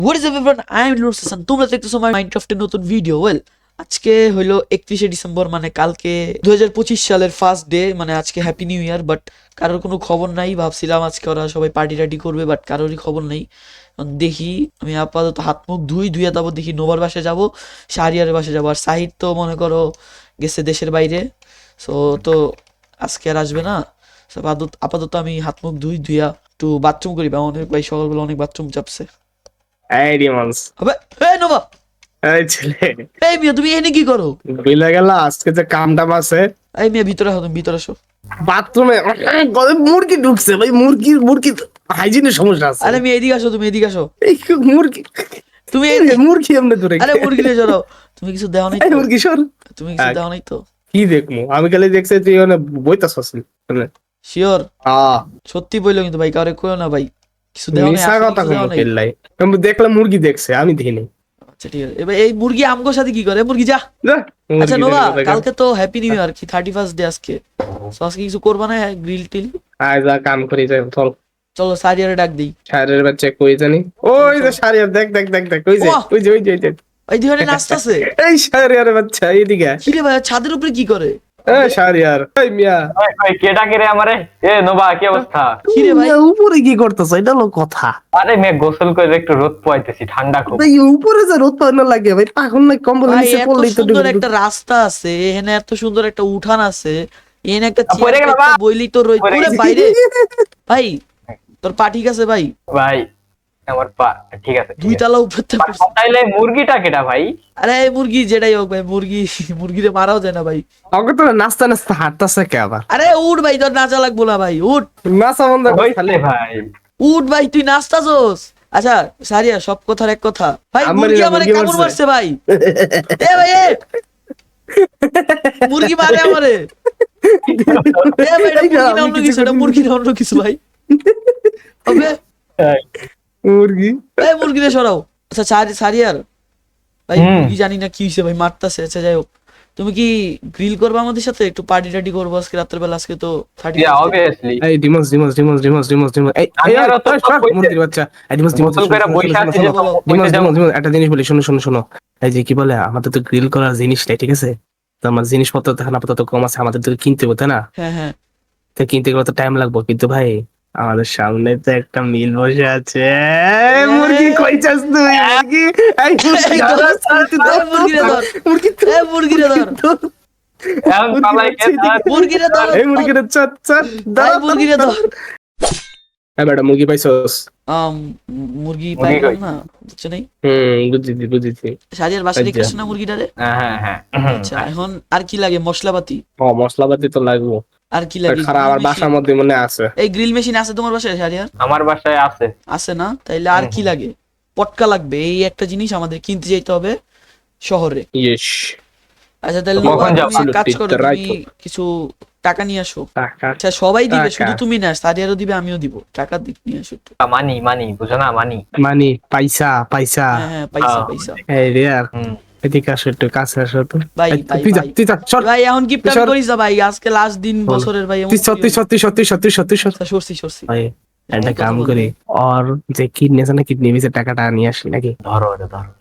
What is up everyone? I am Lord Sasan. তোমরা দেখতেছো আমার মাইনক্রাফটের নতুন ভিডিও। আজকে হইলো 31শে ডিসেম্বর, মানে কালকে 2025 সালের ফার্স্ট ডে, মানে আজকে হ্যাপি নিউ ইয়ার। বাট কারোর কোনো খবর নাই। ভাবছিলাম আজকে ওরা সবাই পার্টি টার্টি করবে, বাট কারোরই খবর নেই। দেখি আমি আপাতত হাত মুখ ধুয়ে তারপর দেখি নোবার বাসায় যাবো, শাহরিয়ারের বাসায় যাবো। আর সাহিদ তো মনে করো গেছে দেশের বাইরে, সো তো আজকে আর আসবে না। আপাতত আমি হাত মুখ ধুইয়া একটু বাথরুম করি। অনেক ভাই সকালবেলা অনেক বাথরুম চাপছে। এই ডিমন্স, আবে এই নোবা, এই ছেলে এই মিয়া তুমি এনে কি করো? ভুলে গেল আজকে যে কামটা আছে। এই মিয়া ভিতরে আসো, তুমি ভিতরে আসো। বাথরুমে মুরগি ঢুকছে ভাই, মুরগি হাইজিনের সমস্যা আছে। আরে মিয়া এদিকে আসো, তুমি এদিকে আসো। এই মুরগি, তুমি মুরগি এমনি ধরে, আরে মুরগি নিয়ে চলো। তুমি কিছু দেও নাই এই তো? মুরগি সর। তুমি কিছু দেও নাই তো? কি দেখমু আমি, খালি দেখছি তুই ওখানে বইতাছস। শিওর? হ্যাঁ সত্যি বললো কিন্তু ভাই, কাউরে কইও না ভাই। কিছু দেও নাই, মিশা আসলে কথা কিছু দেও কম নাই। ফেললাই। আমি দেখলাম মুরগি দেখছে, আমি দেখিনি। আচ্ছা ঠিক আছে। এবার এই মুরগি আমগোর সাথে কি করে? মুরগি যা। যা, আচ্ছা মুরগি নোবা, দেখে দেখা। কালকে তো হ্যাপি নিউ ইয়ার, কি 31st ডে আজকে। সো আজকে কিছু করবা না? Grill till? আয় যা কাম করি, যাই চল। চলো সারিয়ারে ডাক দিই। শাড়ির বাচ্চা কই জানি, ওই যে শাড়ি, দেখ দেখ দেখ দেখ, ওই যে ওয়াহ! ওই যে ওই যে ওই যে এই দিকে নাচতাছে। এই শাড়িয়ার বাচ্চা এইদিকে আয়। কি রে ভাই, ছাদের উপরে কি করে? এই শাড়িয়ার, এই মিয়া ওই কেডা কে রে আমারে? এ নোবা, কি অবস্থা? কি রে ভাই? মিয়া, উপরে কি করতেছ? এটা হলো কথা। আরে মে গোসল করে একটু রোদ পোয়াইতেছি, ঠান্ডা খুব। ভাই উপরে যে রোদ পাওয়া লাগে ভাই, তখন না কম্বল ভাই নিচে এত পড়লেই তো সুন্দর একটা রাস্তা আছে এখানে, এত সুন্দর একটা উঠান আছে এখানে, একটা পড়ে চেয়ার গেল একটা বা? বইলি তো রই পড়ে পুরো গেছি। বাইরে। ভাই তোর পা ঠিক আছে ভাই? ভাই আমার পা ঠিক আছে, দুই তালা উপর থেকে পড়ছে। তাইলে মুরগিটা কেডা ভাই? আরে এই মুরগি যেটাই হোক ভাই, মুরগিরে মারাও যায় না ভাই। আমাকে তো নাস্তা নাস্তা হাঁটতেছে কে আবার? আরে উঠ ভাই, তোর নাচা লাগবো না ভাই, উঠ নাচা বন্ধ কর খালি। হইছে ভাই। উঠ ভাই, তুই নাচতাছস। আচ্ছা সারিয়া, সব কথার এক কথা ভাই, আমারই মুরগি না, আমারে মুরগি কামড় মারছে। মারছে ভাই। এ ভাই এ মুরগি মারে আমারে। এ ভাই এটা এই না, মুরগি না আমি অন্য কিছু কিছু, এটা করিনি। মুরগি না অন্য কিছু ভাই। হবে মুরগি এই মুরগিরে সরাও। আচ্ছা সারিয়ার ভাই, হুম। মুরগি জানি না কি হয়েছে ভাই, মারতাছে। আচ্ছা যাই হোক, তুমি কি গ্রিল করবে আমাদের সাথে? একটু পার্টি টার্টি করবো আজকে রাত্রেবেলা। আজকে তো 31st ইয়া অবভিয়াসলি। এই demos demos demos demos demos demos এই আমি এই আর এই, অত এই, সব সর, কইতে- মুরগির বাচ্চা। এই ডিমোস ডিমোস গোসল করে বইসা আছি যে বলো, বলো। ডিমোস কইতে যাবো। ডিমোস ডিমোস একটা জিনিস বলি, শোনো শোনো শোনো শোনো। এই যে কি বলে, আমাদের তো গ্রিল করার জিনিস নেই, ঠিক আছে? তো আমার জিনিসপত্র তখন আপাতত কম আছে, আমাদের তো কিনতে হবে তাই না? হ্যাঁ হ্যাঁ। তো কিনতে গেলে তো টাইম লাগবে, কিন্তু ভাই আমাদের সামনে তো একটা মিল বসে আছে। এই মুরগি কই যাস তুই? মুরগি, এই মুরগি এই ধর, ধর, তুই এই মুরগিরে ধর। মুরগি এ মুরগিরে ধর, এখন পালাইকে মুরগিরে ধর। এই মুরগিটা চট চট ভাই মুরগিরে ধর। এই বেটা মুরগি পাইছস? মুরগি মুরগি পাইলাম কই? না, বুঝছো নাই? বুঝিছি বুঝিছি। সারিয়ার বাসায় আচ্ছা। রেখে আসো না মুরগিটারে? হ্যাঁ হ্যাঁ। আচ্ছা এখন আর কি লাগে? মশলাপাতি ও মশলাপাতি তো লাগবো। আর কি লাগে? খারাপ, আমার বাসার মধ্যে মনে আছে। এই গ্রিল মেশিন আছে তোমার বাসায় সারিয়ার? আমার বাসায় আছে। আছে না? তাইলে আর কি লাগে? পটকা লাগবে, এই একটা জিনিস আমাদের কিনতে যেতে হবে শহরে। ইয়েস। আচ্ছা তাহলে কখন তুমি যাবো? এক কাজ করো, Right. তুমি কিছু টাকা নিয়ে আসো। টাকা আচ্ছা সবাই দিবে, টাকা। শুধু তুমি না, সারিয়ারও দিবে, আমিও দিব। টাকা দিক নিয়ে আসো একটু। মানি মানি, বুঝো না মানি? মানে পয়সা পয়সা। হ্যাঁ হ্যাঁ, পয়সা আহ। পয়সা। এই রে আর হুম। এদিকে আসো, একটু কাছে আসো তো। ভাই, এই, ভাই, তুই যা ভাই। তুই যা, সর। ভাই এখন কি প্ল্যান সর। করিস না ভাই? আজকে লাস্ট দিন বল। বছরের ভাই, এমন তুই সত্যি করিও না। সত্যি সত্যি সত্যি সত্যি সত্যি। আচ্ছা, সরছি। ভাই একটা এমন কথা কাম বলবি? করি, আর যে কিডনি আছে না, কিডনি বেচে টাকাটা নিয়ে আসি নাকি? ধরো ধরো ধরো।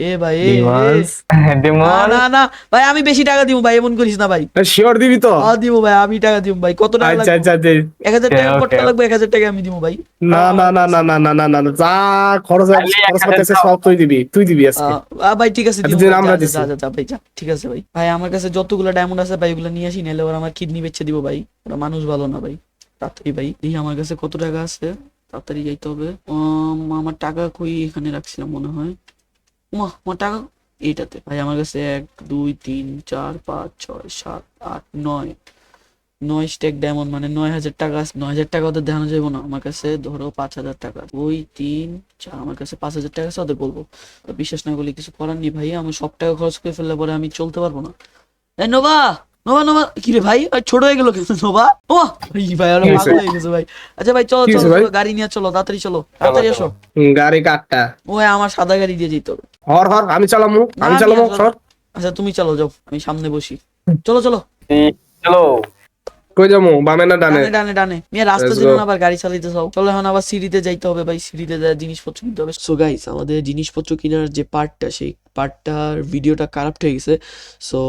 এ ভাই ডিমান্স না ডিমন, না না ভাই, আমি বেশি টাকা দিব ভাই, এমন করিস না ভাই। শিওর দিবি তো? দিব ভাই, আমি টাকা দিব ভাই। কত টাকা আচ্ছা লাগবে? আচ্ছা দে। 1000 টাকা Okay, পটকা okay. লাগবে, 1000 টাকা আমি দিব ভাই। না না না না না না না না না, যা খরচ তাহলে খরচ 1000 করতেছে দাও। সব তুই দিবি আজকে। ভাই ঠিক আছে, দিব এতদিন ভাই, আমরা যা, দিছি। যা, যা, যা ভাই যা, ঠিক আছে ভাই। ভাই আমার কাছে যতগুলো ডায়মন্ড আছে ভাই, ওগুলো নিয়ে আসি, নাহলে ওরা আমার কিডনি বেচে দিব ভাই। ওরা মানুষ ভালো না ভাই। তাড়াতাড়ি ভাই দেখি আমার কাছে কত টাকা আছে, তাড়াতাড়ি যাইতে হবে। আমার টাকা কই, এখানে রাখছিলাম মনে হয়। আমার টাকা এইটাতে ভাই। আমার কাছে 1 2 3 4 5 6 7 8 9 স্টেক ডায়মন্ড, মানে 9000 টাকা আছে। 9000 টাকা ওদের দেখানো যাবে না। আমার কাছে ধরো 5000 টাকা। 2 3 4, আমার কাছে 5000 টাকা আছে, ওদের বলবো। তো বিশ্বাস না করলে কিছু করার নেই ভাই, আমি সব টাকা খরচ করে ফেললে পরে আমি চলতে পারবো না। এই নোবা নোবা নোবা, কি রে ভাই ছোট হয়ে গেল কিন্তু নোবা। ও ভাই আরো কি পাগল হয়েছে? হয়ে গেছে ভাই। আচ্ছা ভাই চলো কি চলো হয়েছে ভাই? চলো, গাড়ি নিয়ে চলো, তাড়াতাড়ি চলো, তাড়াতাড়ি আসো। গাড়ি কাটটা। ও আমার সাদা গাড়ি দিয়ে যেতে হবে। হর হর, আমি চালামু না, আমি চালামু, আসবো। সর। আচ্ছা তুমি চলো, যাও, আমি সামনে বসি। চলো চলো। চলো। কই যাবো, বামে না ডানে? ডানে ডানে ডানে মিয়া, রাস্তা Let's ছিল go. না আবার গাড়ি চালাইতে চাও। চলো এখন আবার সিঁড়িতে যাইতে হবে ভাই, সিঁড়িতে যা জিনিসপত্র কিনতে হবে। সো গাইস, আমাদের জিনিসপত্র কেনার যে পার্টটা, সেই পার্টটার ভিডিওটা কারাপ্ট হয়ে গেছে। সো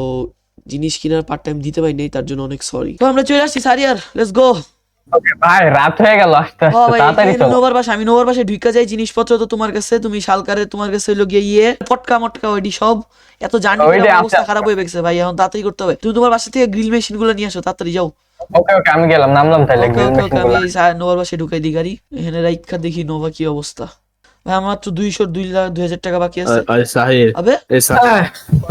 জিনিস কেনার পার্টটা আমি দিতে পারি নাই, তার জন্য অনেক সরি। তো আমরা চলে আসছি সারিয়ার, লেটস গো। ভাই রাত হয়ে গেল, আস্তে হ্যাঁ আস্তে ভাই, তাড়াতাড়ি এই চলো। নোভার বাসা, আমি নোভার বাসায় ঢুকা যাই, জিনিসপত্র তো তোমার কাছে, তুমি শালকারে তোমার কাছে হইলো গিয়ে পটকা মটকা ওইডি সব। এত জার্নি ওইডি আছে। অবস্থা খারাপ হয়ে গেছে ভাই, এখন তাড়াতাড়ি করতে হবে। তুমি তোমার বাসা থেকে গ্রিল মেশিন গুলো নিয়ে আসো, তাড়াতাড়ি যাও। ওকে ওকে, আমি গেলাম, নামলাম তাহলে ওকে গ্রিল ওকে মেশিন ওকে, আমি গুলো। এই নোভার বাসায় ঢুকাই দিই গাড়ি। এখানে রাইখা দেখি নোভা কি অবস্থা। ভাই আমার তো 2,00,000 টাকা বাকি আছে। সাহির, আবে হ্যাঁ,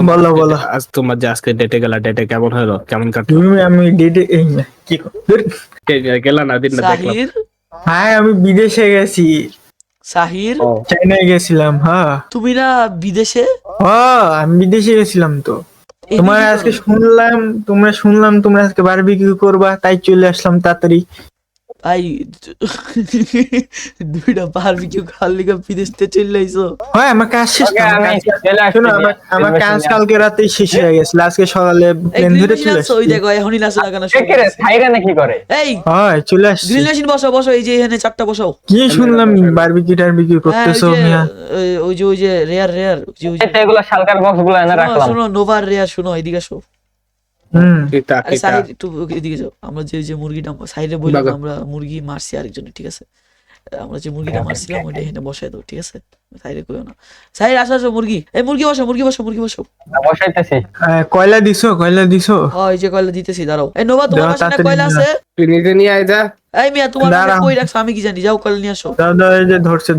বলো বলো। আজ তোমার যে আজকে ডেটে গেলা, ডেটে কেমন হলো, কেমন কাটলো? আমি ডেটে কি গেলা না, দিন না দেখলাম। সাহির, হ্যাঁ, আমি বিদেশে গেছি, সাহির, ও, চাইনায় গেছিলাম। হ্যাঁ তুমি না বিদেশে? আমি বিদেশে গেছিলাম তো। এদিকে তোমার কেন? আজকে শুনলাম তোমরা আজকে বারবিকিউ করবা, তাই চলে আসলাম তাড়াতাড়ি। ভাই দুইটা বারবিকিউ খাওয়ার লিগা বিদেশ থেকে চলে আইছো? হয় আমার কাজ শেষ ওকে, তো, আমি চলে আসছি। শোনো, আমার কাজ কালকে রাতেই শেষ হয়ে গেছিল, আজকে সকালে এই প্লেন গ্রিল ধরে মেশিন চলে আনছো? ওই আসছি। দেখো এখনই নাচো না কেন? কে রে সাইরা নাকি করে? এই হয় চলে আসছি। গ্রিল মেশিন বসাও, বসাও, এই যে এখানে 4টা বসাও। কি শুনলাম বারবিকিউ টারবিকিউ হ্যাঁ করতেছো মিয়া? ওই যে রেয়ার রেয়ার, এগুলো শালকার বক্স গুলো এনে রাখলাম। শোনো নোভার রেয়ার, শোনো এদিকে আসো। কিতা আরে কিতা? সাইড একটু এদিকে যাও। আমরা যে মুরগিটা সাইডে বললাম, বাগা। আমরা মুরগি মারছি আরেকজনের, ঠিক আছে? আমরা যে মুরগিটা মারছিলাম ওইটা এখানে বসাই দাও, ঠিক আছে? সাইডে কইও না। সাইড আসো আসো, মুরগি, এই মুরগি বসো, মুরগি বসো, মুরগি বসো। বসাইতেছি। কয়লা দিছো, কয়লা দিছো? এই যে কয়লা দিতেছি, দাঁড়াও। এই নোভা, তোমার দাও, বাসায় না তাড়াতাড়ি কয়লা নিয়ে আছে? তুই নিজে নিয়ে আয় যা। এই মিয়া, তোমার বাসায় দাঁড়াও। কই রাখছো আমি কি জানি? যাও কয়লা নিয়ে আসো। দাও দাও, এই যে ধরছে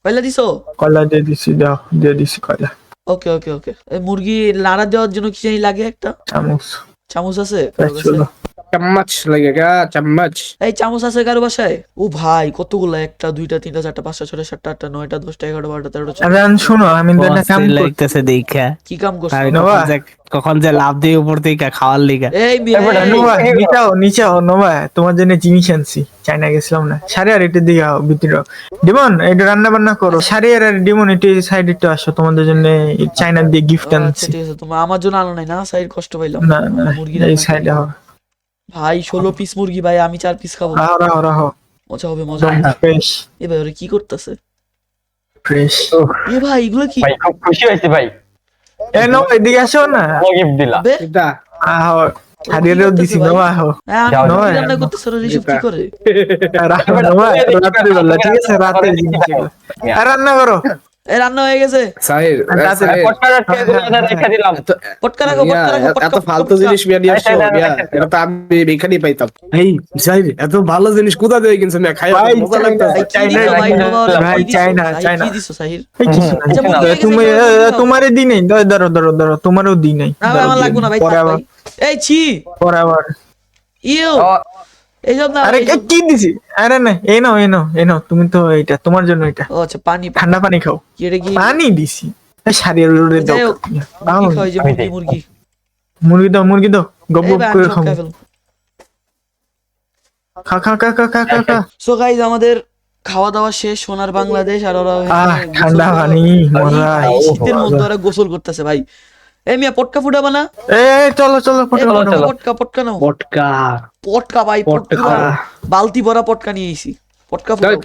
কয়লা দিছো? কয়লা দিয়ে দিছি, দাও দিয়ে দিছি কয়লা। ওকে ওকে ওকে। এই মুরগি নাড়া দেওয়ার জন্য কি জানি লাগে একটা চামচ চামচ আছে কারো কাছে? চলো। চাম্মাচ লাগেগা, চাম্মাচ। এই চামচ আছে কারো বাসায়? ও ভাই কতগুলো, 1টা 2টা 3টা 4টা 5টা 6টা 7টা 8টা 9টা 10টা 11টা 12টা 13টা 14টা। আরে শোনো, আমি তো একটা কাম করছি। লাগতেছে দেখা। কি কাম করছো? আর নোভা। কখন যে লাভ দিয়ে উপর থেকে খাওয়ার লিগা। এই মিয়া, এবারে এই, নোভা, নিচাও নোভা, তোমার জন্য জিনিস আনছি। চাইনা গেছিলাম না, সাড়ে আর এটার দিকে ভিতরে ডিমন, এটা রান্না বান্না করো। সাড়ে আর ডিমন, এটা সাইড একটু আসো, তোমাদের জন্য চাইনা দিয়ে গিফট আচ্ছা আনছি। ঠিক আছে, তোমার আমার জন্য আনো নাই না? সাইড কষ্ট পাইলাম। না না, মুরগি এই সাইডে হও। ভাই 16 পিস মুরগি ভাই, আমি 4 পিস খাবো। রাহো মজা হবে, মজা হবে। ফ্রেশ এ ভাই ওরা কি করতেছে? ফ্রেশ। এ ভাই এগুলো কি? ভাই খুব খুশি হয়েছি ভাই, এ নো, এদিকে আসো না। গিফট দিলা। বে, কিতা? আহো, হারিয়েও দিছি নোভা, আহো। হ্যাঁ, আমি যাও, মুরগি যাও। রান্না করতেছি, ওরা এসব কি করে? নোভা, রাত্রিবেলা, ঠিক আছে, রাতে জিনিস এগুলো। রান্না করো। এই রান্না হয়ে গেছে। সাহির, তাতে- সাহির, পটকাটা এগুলো এনে রেখে দিলাম। পটকা রাখো, ইয়া, পটকা রাখো, এত পটকা, ফালতু পটকা। জিনিস নিয়ে আসছো, আচ্ছা, ইয়া, আচ্ছা, এটা তো আমি এখানেই পাইতাম। এই সাহির, এত ভালো জিনিস কোথা থেকে কিনছো না? খাই ভাই, মজা চাইনা। লাগতেছে। ভাই, কি চাইনা, দিছো ভাই? নোভা ওরা ভাই, কি দিছো? চাইনা, সাহির, চাইনা। কি দিছো সাহির? এই কিছু না, আচ্ছা, মুরগি হয়ে গেছে, তুমি মুরগি দাও। তোমারে দিই নাই, ধরো তোমারও দিই নাই। না ভাই, আমার লাগবে না ভাই, পরে থাক আবার ভাই। এই ছি, পরে আবার। ইউ, ও, এইসব না, আরে এইসব- কি দিছি? আরে না, এই নাও, তুমি তো এটা তোমার জন্য, এটা ও আচ্ছা, পানি ঠান্ডা পানি খাও। কি এটা কি? পানি দিছি, সারিয়ে রোদে দাও। যাই হোক, খাও। মুরগি খাও, এই যে আমি মুরগি, যাই। মুরগি। মুরগি দাও গপ এই গপ ভাই, আমি করে সব খাও। খাই ফেলবো। খা। সো গাইজ, আমাদের খাওয়া দাওয়া শেষ, সোনার বাংলাদেশ। আর ওরা গোসল ঠান্ডা করে- পানি, এই মজা। ভাই, শীতের মধ্যে ওরা গোসল করতেছে ভাই। এই মিয়া, পটকা ফুটাবা না? চলো এই ফটো চলো। পটকা নাও। পটকা, পটকা ভাই, পটকা। পুরা বালতি ভরা পটকা নিয়ে আইছি। পটকা ফুটাও।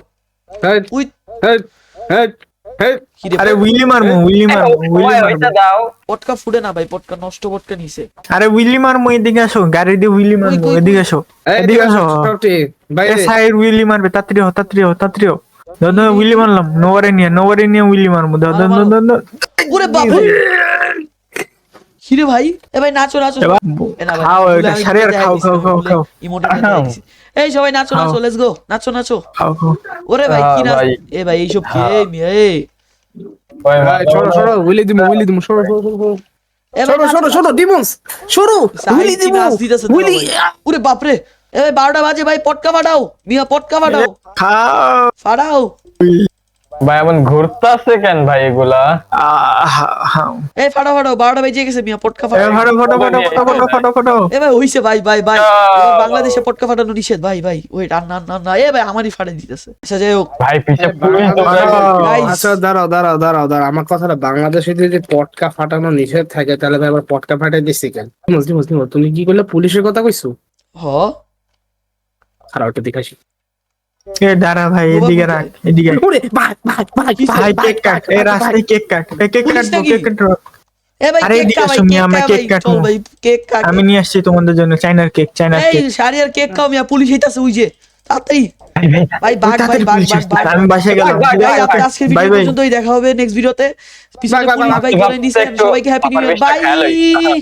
হেই, উই, হেই, হেই, হেই। কি রে আরে ভাই? উইলি মারমু ওই, ওইটা দাও। পটকা ফুটে না ভাই, পটকা নষ্ট, পটকা নিছে। আরে উইলি মারমু, এদিকে আসো, গাড়ি দিয়ে উইলি মারমু, কই, এদিকে আসো, এই, এদিকে আসো। ছোটটি, বাইরে। সাইড উইলি মারবে, তাড়াতাড়ি হও। দাদা উইলি মারলাম, নোয়ারে নিয়ে উইলি মারমু, দাদা মারো, মারো। দাদা। ওরে বাপ রে! কি রে ভাই? এ ভাই নাচো। এ না ভাই, খাও, ভুলে এটা আমি সারে আর দেখাই খাও, দিছি, খাও। ভুলে ইমোটটা দেখাই দিছি। এই সবাই নাচো, খাও। লেটস গো, নাচো। খাও। ওরে ভাই কি নাচ! ভাই। এ ভাই এইসব কি? এই মিয়া, এই ওই, এই, সরো, উইলি দিমু, সরো। এ ভাই নাচো, সরো, ডিমন্স, সরো, সাইড উইলি কি দিমু, নাচ দিতেছে তো উইলি। ভাই। ওরে বাপ রে! এ ভাই 12টা বাজে ভাই, পটকা ফাটাও মিয়া, পটকা ফাটাও। খাও। ভাই এমন ঘুরতাছে কেন ভাই এগুলা? এই ফাটাও 12টা বেজে গেছে মিয়া, পটকা ফাটাও। ফটো। এ ভাই হইছে ভাই। এবার বাংলাদেশে পটকা ফাটানো নিষেধ ভাই। ওয়েট, না, এ ভাই আমারই ফাটাই দিতেছে। আচ্ছা যাই হোক, ভাই পিছে পুলিশ Guys. আচ্ছা দাঁড়াও, আমার কথাটা, বাংলাদেশে যদি পটকা ফাটানো নিষেধ থাকে, তাহলে ভাই আবার পটকা ফাটাই দিচ্ছি কেন? মুসলিম, তুমি কি করলে? পুলিশের কথা কইছো? হ খারাপ একটা দেখে আসি। এ দাঁড়া ভাই, এদিকে রাখ, এদিকে আয়। ওরে ভাই ভাই ভাই ভাই কেক কাট, এ রাস্তায় কেক কাট, কেক পুলিশ কাটবো, নাকি? কেক কাটবো। এ ভাই আরে কেক এদিকে খা ভাই, আসো মিয়া, কেক আমরা খা কেক ভাই, কাটবো। চল ভাই কেক কাট। আমি নিয়ে আসছি তোমাদের জন্য চাইনার কেক, চাইনার এই কেক। শাড়িয়ার কেক খাও মিয়া, পুলিশ হইতাছে ওই যে, তাড়াতাড়ি ভাই ওই বাঘ ভাই তাড়াতাড়ি বাঘ পুলিশ বাঘ আসছে। বাঘ। আমি বাসায় গেলাম। ভাই আপনার আজকের বাই ভিডিও বাই। পর্যন্তই, দেখা হবে নেক্সট ভিডিওতে। পিছনে বাঘ, বাঘ, পুলিশ বাঘ, ভাই বাঘ, ধরে নিছেন, একটু সবাইকে হ্যাপি নিউ আমার ইয়ার, বিষটা খেয়াল হইছে। বাই।